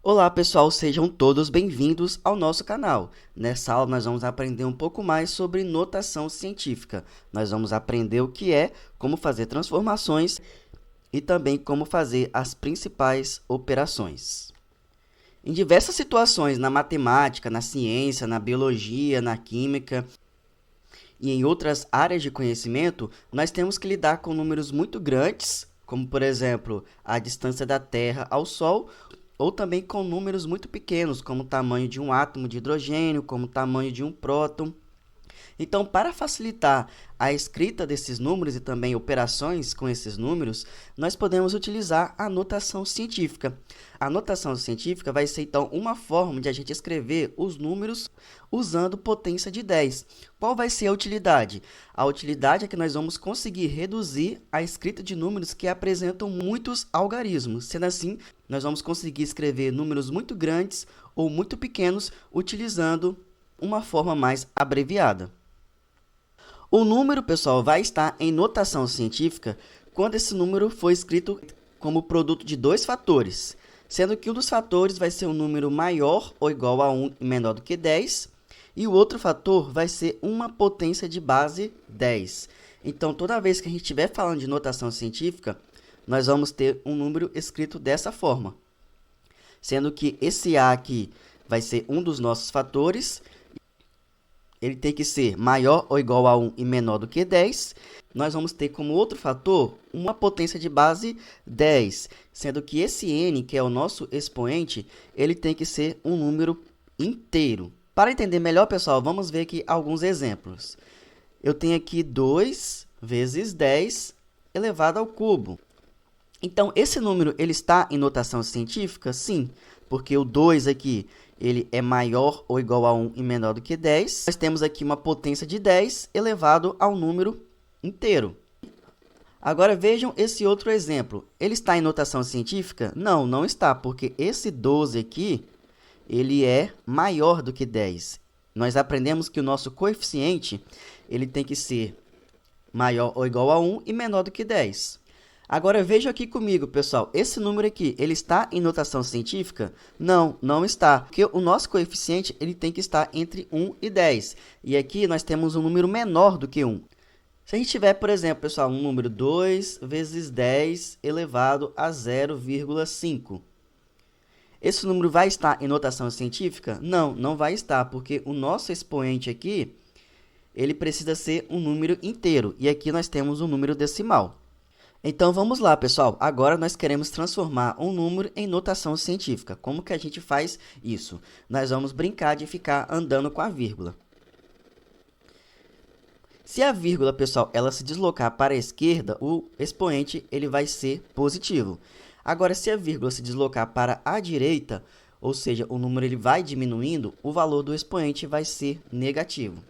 Olá pessoal, sejam todos bem-vindos ao nosso canal. Nessa aula nós vamos aprender um pouco mais sobre notação científica. Nós vamos aprender o que é, como fazer transformações e também como fazer as principais operações. Em diversas situações na matemática, na ciência, na biologia, na química e em outras áreas de conhecimento, nós temos que lidar com números muito grandes, como por exemplo, a distância da Terra ao Sol, ou também com números muito pequenos, como o tamanho de um átomo de hidrogênio, como o tamanho de um próton. Então, para facilitar a escrita desses números e também operações com esses números, nós podemos utilizar a notação científica. A notação científica vai ser, então, uma forma de a gente escrever os números usando potência de 10. Qual vai ser a utilidade? A utilidade é que nós vamos conseguir reduzir a escrita de números que apresentam muitos algarismos. Sendo assim, nós vamos conseguir escrever números muito grandes ou muito pequenos utilizando uma forma mais abreviada. O número, pessoal, vai estar em notação científica quando esse número for escrito como produto de dois fatores, sendo que um dos fatores vai ser um número maior ou igual a 1 e menor do que 10, e o outro fator vai ser uma potência de base 10. Então, toda vez que a gente estiver falando de notação científica, nós vamos ter um número escrito dessa forma, sendo que esse A aqui vai ser um dos nossos fatores. Ele tem que ser maior ou igual a 1 e menor do que 10. Nós vamos ter como outro fator uma potência de base 10, sendo que esse n, que é o nosso expoente, ele tem que ser um número inteiro. Para entender melhor, pessoal, vamos ver aqui alguns exemplos. Eu tenho aqui 2 vezes 10 elevado ao cubo. Então, esse número ele está em notação científica? Sim, porque o 2 aqui ele é maior ou igual a 1 e menor do que 10. Nós temos aqui uma potência de 10 elevado ao número inteiro. Agora, vejam esse outro exemplo. Ele está em notação científica? Não, não está, porque esse 12 aqui ele é maior do que 10. Nós aprendemos que o nosso coeficiente ele tem que ser maior ou igual a 1 e menor do que 10. Agora, veja aqui comigo, pessoal. Esse número aqui, ele está em notação científica? Não, não está. Porque o nosso coeficiente ele tem que estar entre 1 e 10. E aqui nós temos um número menor do que 1. Se a gente tiver, por exemplo, pessoal, um número 2 vezes 10 elevado a 0,5. Esse número vai estar em notação científica? Não, não vai estar, porque o nosso expoente aqui, ele precisa ser um número inteiro. E aqui nós temos um número decimal. Então, vamos lá, pessoal. Agora, nós queremos transformar um número em notação científica. Como que a gente faz isso? Nós vamos brincar de ficar andando com a vírgula. Se a vírgula, pessoal, ela se deslocar para a esquerda, o expoente ele vai ser positivo. Agora, se a vírgula se deslocar para a direita, ou seja, o número ele vai diminuindo, o valor do expoente vai ser negativo.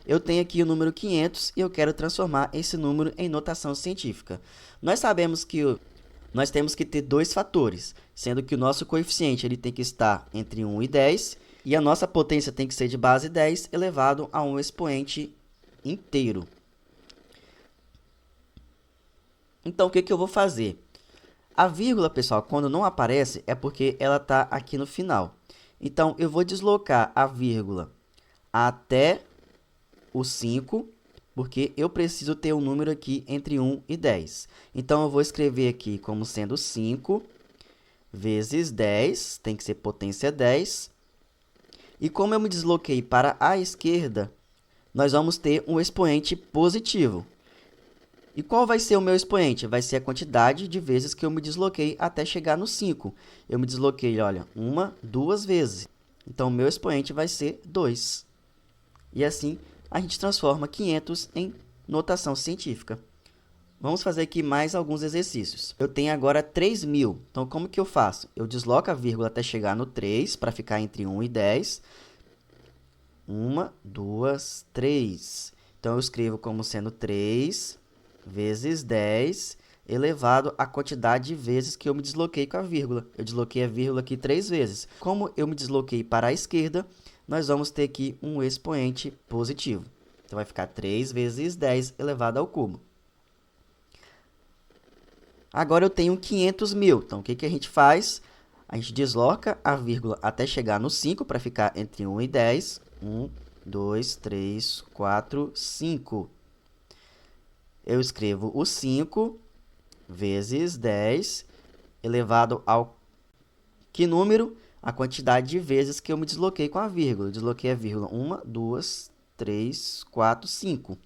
Eu tenho aqui o número 500 e eu quero transformar esse número em notação científica. Nós sabemos que nós temos que ter dois fatores, sendo que o nosso coeficiente ele tem que estar entre 1 e 10 e a nossa potência tem que ser de base 10 elevado a um expoente inteiro. Então, o que eu vou fazer? A vírgula, pessoal, quando não aparece é porque ela está aqui no final. Então, eu vou deslocar a vírgula até o 5, porque eu preciso ter um número aqui entre 1 e 10. Então, eu vou escrever aqui como sendo 5 vezes 10, tem que ser potência 10. E como eu me desloquei para a esquerda, nós vamos ter um expoente positivo. E qual vai ser o meu expoente? Vai ser a quantidade de vezes que eu me desloquei até chegar no 5. Eu me desloquei, olha, 1, 2 vezes. Então, o meu expoente vai ser 2. E assim, a gente transforma 500 em notação científica. Vamos fazer aqui mais alguns exercícios. Eu tenho agora 3.000. Então, como que eu faço? Eu desloco a vírgula até chegar no 3, para ficar entre 1 e 10. 1, 2, 3. Então, eu escrevo como sendo 3 vezes 10 elevado à quantidade de vezes que eu me desloquei com a vírgula. Eu desloquei a vírgula aqui 3 vezes. Como eu me desloquei para a esquerda, nós vamos ter aqui um expoente positivo. Então, vai ficar 3 vezes 10 elevado ao cubo. Agora, eu tenho 500.000. Então, o que a gente faz? A gente desloca a vírgula até chegar no 5 para ficar entre 1 e 10. 1, 2, 3, 4, 5. Eu escrevo o 5 vezes 10 elevado ao que número? A quantidade de vezes que eu me desloquei com a vírgula. Eu desloquei a vírgula 1, 2, 3, 4, 5.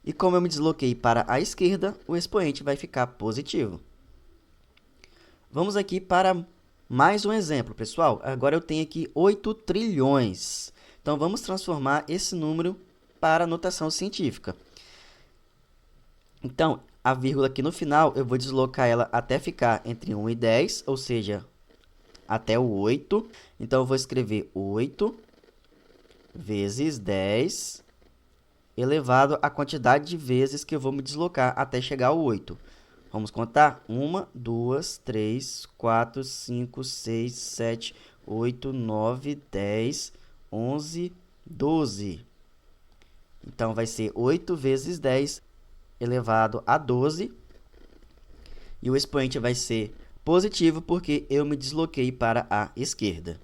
E como eu me desloquei para a esquerda, o expoente vai ficar positivo. Vamos aqui para mais um exemplo, pessoal. Agora eu tenho aqui 8 trilhões. Então, vamos transformar esse número para notação científica. Então, a vírgula aqui no final, eu vou deslocar ela até ficar entre 1 e 10, ou seja, até o 8. Então, eu vou escrever 8 vezes 10 elevado à quantidade de vezes que eu vou me deslocar até chegar ao 8. Vamos contar? 1, 2, 3, 4, 5, 6, 7, 8, 9, 10, 11, 12. Então, vai ser 8 vezes 10 elevado a 12. E o expoente vai ser positivo porque eu me desloquei para a esquerda.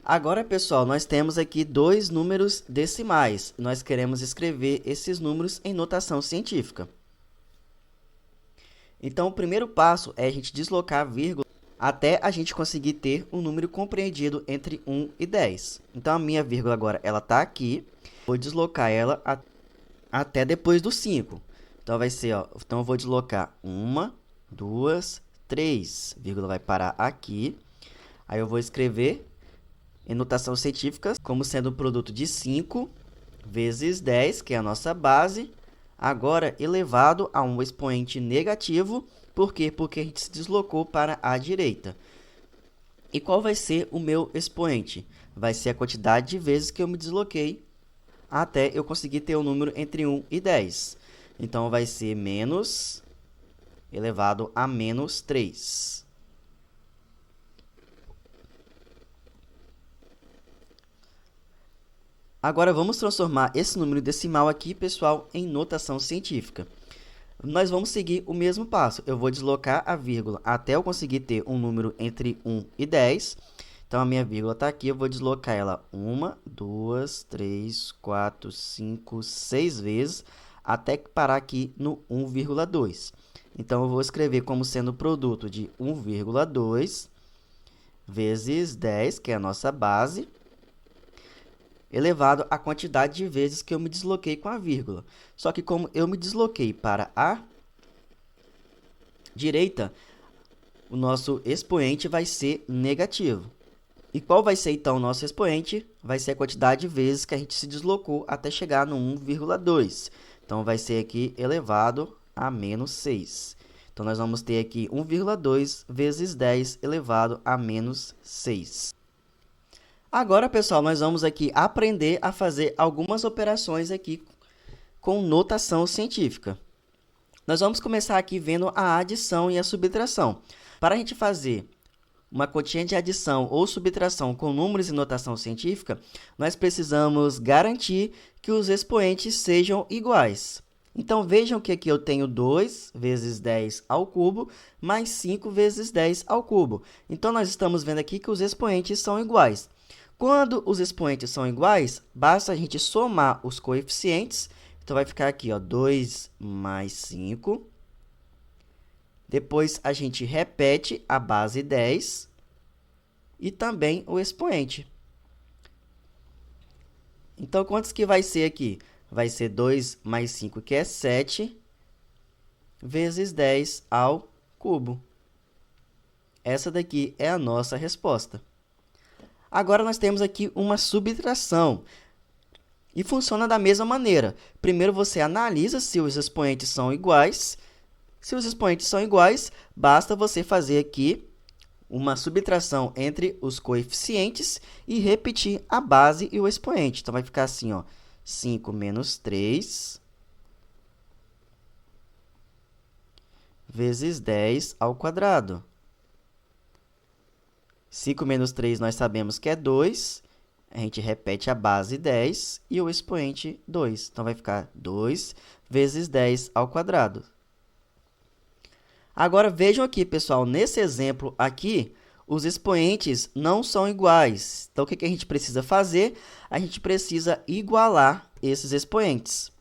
Agora, pessoal, nós temos aqui dois números decimais. Nós queremos escrever esses números em notação científica. Então, o primeiro passo é a gente deslocar a vírgula até a gente conseguir ter um número compreendido entre 1 e 10. Então, a minha vírgula agora está aqui. Vou deslocar ela até depois do 5. Então, vai ser, então eu vou deslocar 1, 2, 3. A vírgula vai parar aqui. Aí, eu vou escrever em notação científica como sendo o produto de 5 vezes 10, que é a nossa base, agora elevado a um expoente negativo. Por quê? Porque a gente se deslocou para a direita. E qual vai ser o meu expoente? Vai ser a quantidade de vezes que eu me desloquei até eu conseguir ter um número entre 1 e 10. Então, vai ser menos elevado a menos 3. Agora, vamos transformar esse número decimal aqui, pessoal, em notação científica. Nós vamos seguir o mesmo passo. Eu vou deslocar a vírgula até eu conseguir ter um número entre 1 e 10. Então, a minha vírgula está aqui. Eu vou deslocar ela 1, 2, 3, 4, 5, 6 vezes, até parar aqui no 1,2. Então, eu vou escrever como sendo o produto de 1,2 vezes 10, que é a nossa base, elevado à quantidade de vezes que eu me desloquei com a vírgula. Só que como eu me desloquei para a direita, o nosso expoente vai ser negativo. E qual vai ser, então, o nosso expoente? Vai ser a quantidade de vezes que a gente se deslocou até chegar no 1,2. Então, vai ser aqui elevado a menos 6. Então, nós vamos ter aqui 1,2 vezes 10 elevado a menos 6. Agora, pessoal, nós vamos aqui aprender a fazer algumas operações aqui com notação científica. Nós vamos começar aqui vendo a adição e a subtração. Para a gente fazer uma continha de adição ou subtração com números em notação científica, nós precisamos garantir que os expoentes sejam iguais. Então, vejam que aqui eu tenho 2 vezes 10 ao cubo, mais 5 vezes 10 ao cubo. Então, nós estamos vendo aqui que os expoentes são iguais. Quando os expoentes são iguais, basta a gente somar os coeficientes. Então, vai ficar aqui, 2 mais 5. Depois, a gente repete a base 10 e também o expoente. Então, quantos que vai ser aqui? Vai ser 2 mais 5, que é 7, vezes 10 ao cubo. Essa daqui é a nossa resposta. Agora, nós temos aqui uma subtração. E funciona da mesma maneira. Primeiro, você analisa se os expoentes são iguais. Se os expoentes são iguais, basta você fazer aqui uma subtração entre os coeficientes e repetir a base e o expoente. Então, vai ficar assim, 5 menos 3 vezes 10 ao quadrado. 5 menos 3 nós sabemos que é 2. A gente repete a base 10 e o expoente 2. Então, vai ficar 2 vezes 10 ao quadrado. Agora, vejam aqui, pessoal, nesse exemplo aqui, os expoentes não são iguais. Então, o que a gente precisa fazer? A gente precisa igualar esses expoentes.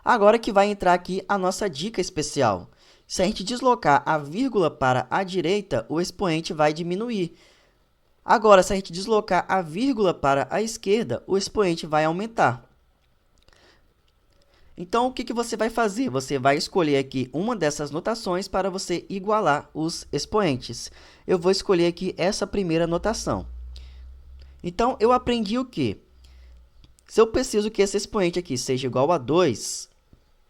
Agora que vai entrar aqui a nossa dica especial. Se a gente deslocar a vírgula para a direita, o expoente vai diminuir. Agora, se a gente deslocar a vírgula para a esquerda, o expoente vai aumentar. Então, o que você vai fazer? Você vai escolher aqui uma dessas notações para você igualar os expoentes. Eu vou escolher aqui essa primeira notação. Então, eu aprendi o quê? Se eu preciso que esse expoente aqui seja igual a 2,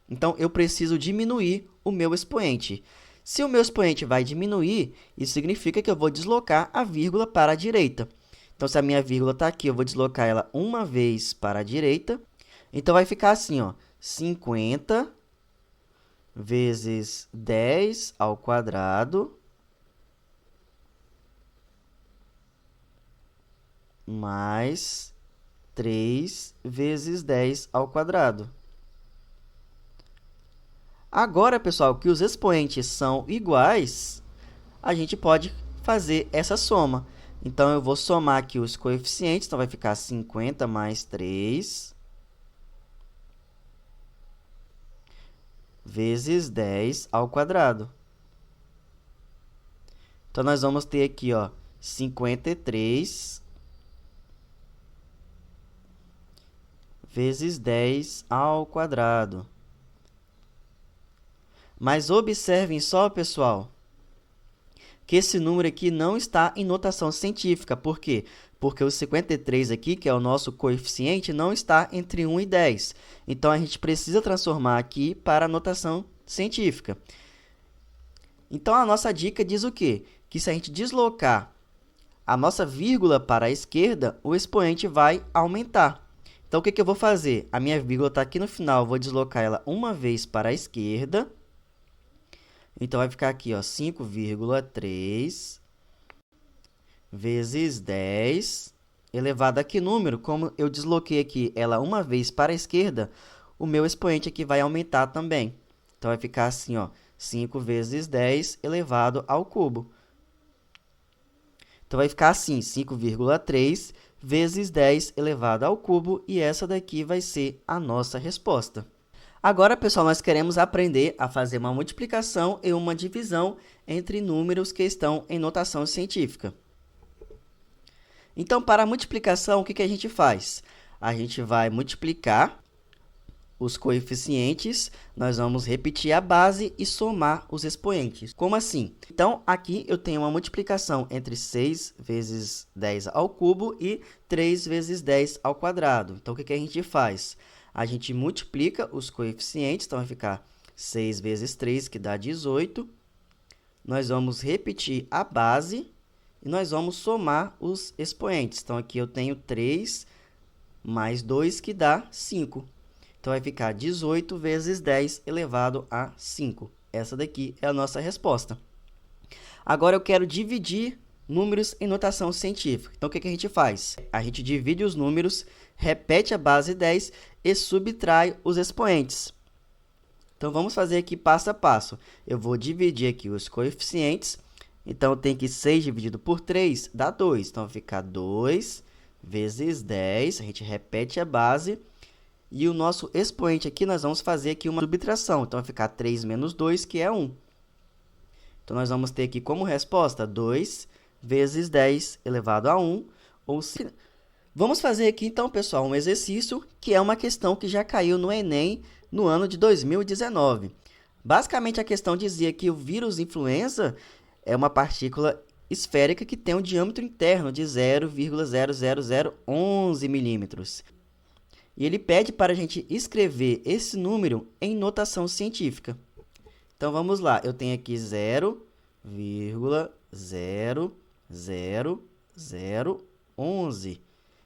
então eu preciso diminuir o meu expoente. Se o meu expoente vai diminuir, isso significa que eu vou deslocar a vírgula para a direita. Então, se a minha vírgula está aqui, eu vou deslocar ela uma vez para a direita. Então, vai ficar assim, ó, 50 vezes 10 ao quadrado mais 3 vezes 10 ao quadrado. Agora, pessoal, que os expoentes são iguais, a gente pode fazer essa soma. Então, eu vou somar aqui os coeficientes, então vai ficar 50 mais 3 vezes 10 ao quadrado. Então, nós vamos ter aqui, ó, 53 vezes 10 ao quadrado. Mas observem só, pessoal, que esse número aqui não está em notação científica. Por quê? Porque o 53 aqui, que é o nosso coeficiente, não está entre 1 e 10. Então, a gente precisa transformar aqui para a notação científica. Então, a nossa dica diz o quê? Que se a gente deslocar a nossa vírgula para a esquerda, o expoente vai aumentar. Então, o que eu vou fazer? A minha vírgula está aqui no final, eu vou deslocar ela uma vez para a esquerda. Então, vai ficar aqui, ó, 5,3 vezes 10 elevado a que número? Como eu desloquei aqui ela uma vez para a esquerda, o meu expoente aqui vai aumentar também. Então, vai ficar assim, ó, 5 vezes 10 elevado ao cubo. Então, vai ficar assim, 5,3 vezes 10 elevado ao cubo, e essa daqui vai ser a nossa resposta. Agora, pessoal, nós queremos aprender a fazer uma multiplicação e uma divisão entre números que estão em notação científica. Então, para a multiplicação, o que a gente faz? A gente vai multiplicar os coeficientes, nós vamos repetir a base e somar os expoentes. Como assim? Então, aqui eu tenho uma multiplicação entre 6 vezes 10 ao cubo e 3 vezes 10 ao quadrado. Então, o que a gente faz? A gente multiplica os coeficientes, então vai ficar 6 vezes 3, que dá 18. Nós vamos repetir a base e nós vamos somar os expoentes. Então, aqui eu tenho 3 mais 2, que dá 5. Então, vai ficar 18 vezes 10 elevado a 5. Essa daqui é a nossa resposta. Agora, eu quero dividir números em notação científica. Então, o que a gente faz? A gente divide os números, repete a base 10 e subtrai os expoentes. Então, vamos fazer aqui passo a passo. Eu vou dividir aqui os coeficientes. Então, tem que 6 dividido por 3 dá 2. Então, vai ficar 2 vezes 10. A gente repete a base. E o nosso expoente aqui, nós vamos fazer aqui uma subtração. Então, vai ficar 3 menos 2, que é 1. Então, nós vamos ter aqui como resposta 2 vezes 10 elevado a 1. Ou se... Vamos fazer aqui, então, pessoal, um exercício que é uma questão que já caiu no Enem no ano de 2019. Basicamente, a questão dizia que o vírus influenza é uma partícula esférica que tem um diâmetro interno de 0,00011 milímetros. E ele pede para a gente escrever esse número em notação científica. Então, vamos lá. Eu tenho aqui 0,00011.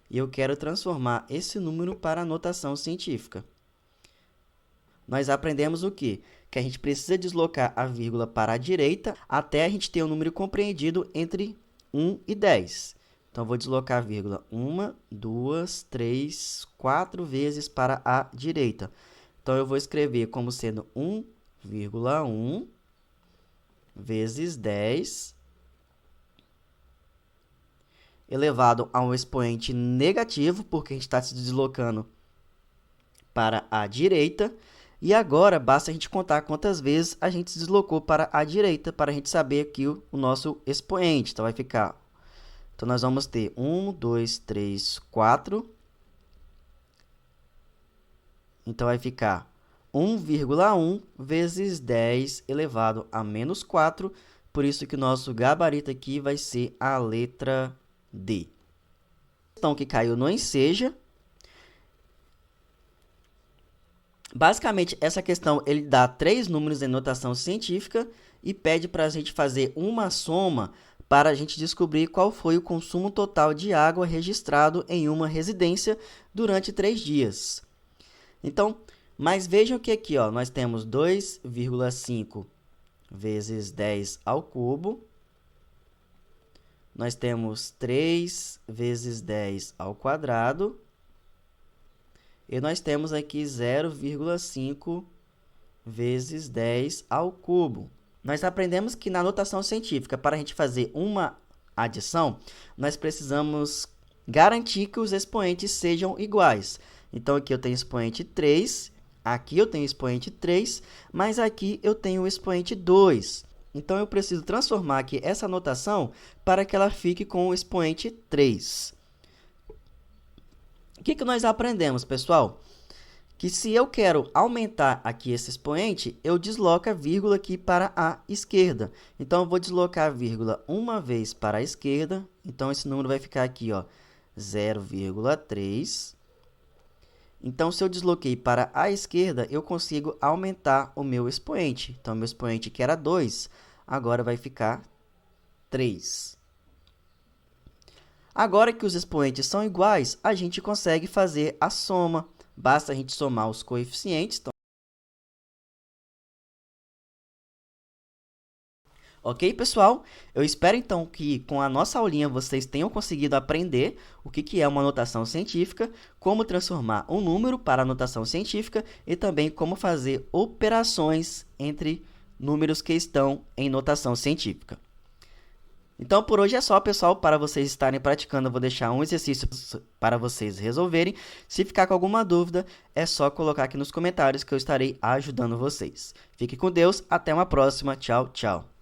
E eu quero transformar esse número para a notação científica. Nós aprendemos o quê? Que a gente precisa deslocar a vírgula para a direita até a gente ter um número compreendido entre 1 e 10. Então, eu vou deslocar a vírgula 1, 2, 3, 4 vezes para a direita. Então, eu vou escrever como sendo 1 0,1 vezes 10 elevado a um expoente negativo, porque a gente está se deslocando para a direita. E agora, basta a gente contar quantas vezes a gente se deslocou para a direita, para a gente saber aqui o nosso expoente. Então, vai ficar... Então, nós vamos ter 1, 2, 3, 4. Então, vai ficar 1,1 vezes 10 elevado a menos 4. Por isso que o nosso gabarito aqui vai ser a letra D. Questão que caiu no Enseja. Basicamente, essa questão ele dá 3 números em notação científica e pede para a gente fazer uma soma para a gente descobrir qual foi o consumo total de água registrado em uma residência durante 3 dias. Então, mas vejam que aqui ó, nós temos 2,5 vezes 10 ao cubo. Nós temos 3 vezes 10 ao quadrado. E nós temos aqui 0,5 vezes 10 ao cubo. Nós aprendemos que na notação científica, para a gente fazer uma adição, nós precisamos garantir que os expoentes sejam iguais. Então, aqui eu tenho expoente 3, aqui eu tenho expoente 3, mas aqui eu tenho o expoente 2. Então, eu preciso transformar aqui essa notação para que ela fique com o expoente 3. O que nós aprendemos, pessoal? Que se eu quero aumentar aqui esse expoente, eu desloco a vírgula aqui para a esquerda. Então, eu vou deslocar a vírgula uma vez para a esquerda. Então, esse número vai ficar aqui, ó, 0,3. Então, se eu desloquei para a esquerda, eu consigo aumentar o meu expoente. Então, meu expoente que era 2, agora vai ficar 3. Agora que os expoentes são iguais, a gente consegue fazer a soma. Basta a gente somar os coeficientes. Então... Ok, pessoal? Eu espero, então, que com a nossa aulinha vocês tenham conseguido aprender o que é uma notação científica, como transformar um número para a notação científica e também como fazer operações entre números que estão em notação científica. Então, por hoje é só, pessoal. Para vocês estarem praticando, eu vou deixar um exercício para vocês resolverem. Se ficar com alguma dúvida, é só colocar aqui nos comentários que eu estarei ajudando vocês. Fique com Deus. Até uma próxima. Tchau, tchau.